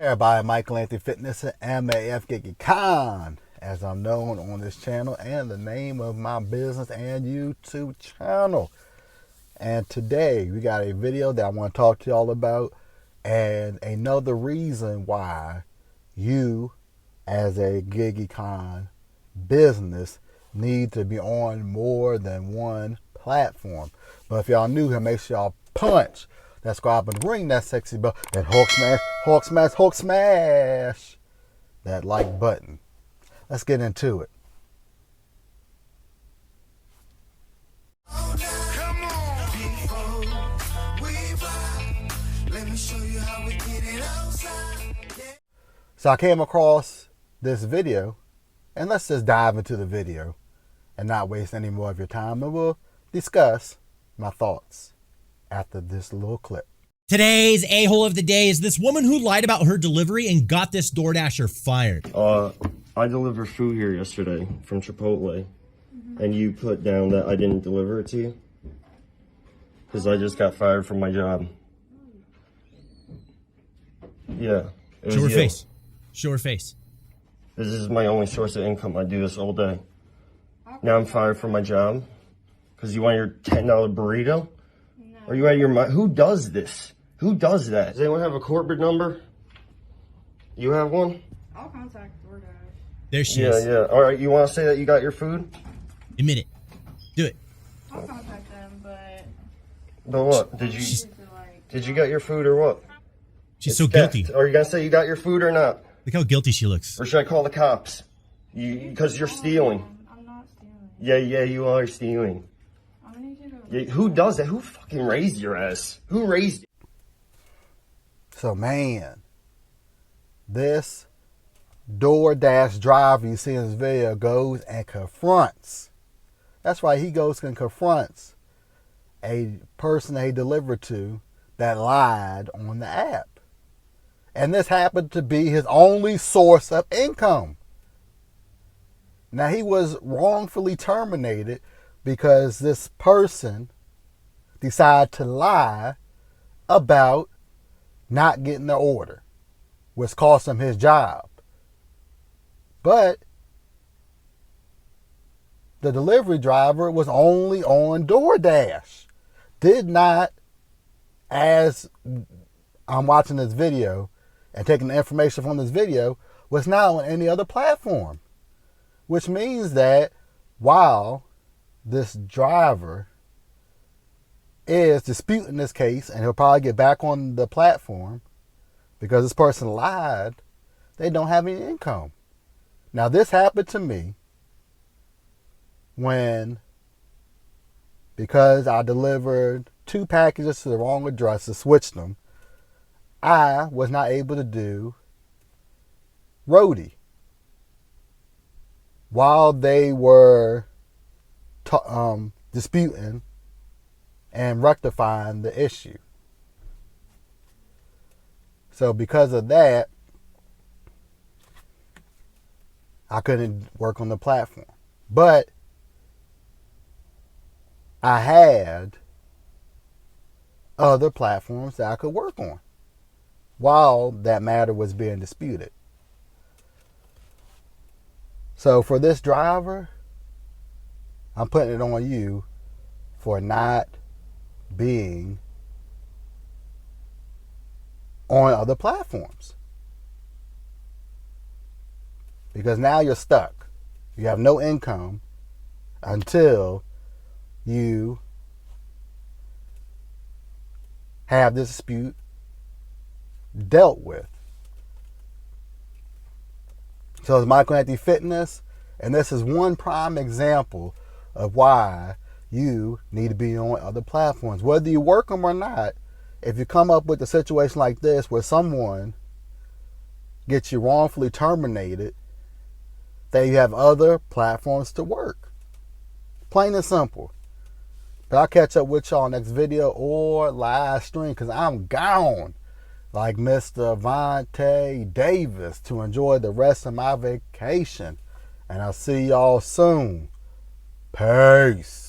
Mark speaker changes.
Speaker 1: Everybody, Michael Anthony Fitness and MAF GigEcon, as I'm known on this channel, and the name of my business and YouTube channel. And today we got a video that I want to talk to y'all about, and another reason why you as a GigEcon business need to be on more than one platform. But if y'all new here, make sure y'all punch that subscribe button, ring that sexy bell, and Hulk smash that like button. Let's get into it. So I came across this video, and let's just dive into the video and not waste any more of your time, and we'll discuss my thoughts after this little clip.
Speaker 2: Today's a-hole of the day is this woman who lied about her delivery and got this DoorDasher fired.
Speaker 3: I delivered food here yesterday from Chipotle, and you put down that I didn't deliver it to you because I just got fired from my job. Yeah.
Speaker 2: Show her face. Show her face.
Speaker 3: This is my only source of income. I do this all day. Now I'm fired from my job because you want your $10 burrito? No. Are you out of your mind? Who does this? Who does that? Does anyone have a corporate number? You have one?
Speaker 4: I'll contact DoorDash.
Speaker 2: There she is.
Speaker 3: Yeah. All right, you want to say that you got your food?
Speaker 2: Admit it. Do it.
Speaker 4: I'll contact them, but...
Speaker 3: But what? Did you get your food or what?
Speaker 2: She's so guilty.
Speaker 3: Are you going to say you got your food or not?
Speaker 2: Look how guilty she looks.
Speaker 3: Or should I call the cops? Because you're stealing.
Speaker 4: I'm not stealing.
Speaker 3: Yeah, you are stealing.
Speaker 4: I'm gonna need you to...
Speaker 3: Yeah, who does that? Who fucking raised your ass? Who raised you?
Speaker 1: So man, this DoorDash driver you see in this video goes and confronts. That's right, he goes and confronts a person they delivered to that lied on the app. And this happened to be his only source of income. Now, he was wrongfully terminated because this person decided to lie about not getting the order, which cost him his job. But the delivery driver was only on DoorDash. Did not, as I'm watching this video and taking the information from this video, was not on any other platform. Which means that while this driver is disputing this case, and he'll probably get back on the platform because this person lied, they don't have any income. Now, this happened to me because I delivered 2 packages to the wrong address to switch them, I was not able to do Roadie while they were disputing and rectifying the issue. So because of that, I couldn't work on the platform. But I had other platforms that I could work on while that matter was being disputed. So for this driver, I'm putting it on you for not being on other platforms. Because now you're stuck. You have no income until you have this dispute dealt with. So it's Michael Anthony Fitness, and this is one prime example of why you need to be on other platforms. Whether you work them or not, if you come up with a situation like this where someone gets you wrongfully terminated, then you have other platforms to work. Plain and simple. But I'll catch up with y'all next video or live stream because I'm gone like Mr. Vontae Davis to enjoy the rest of my vacation. And I'll see y'all soon. Peace.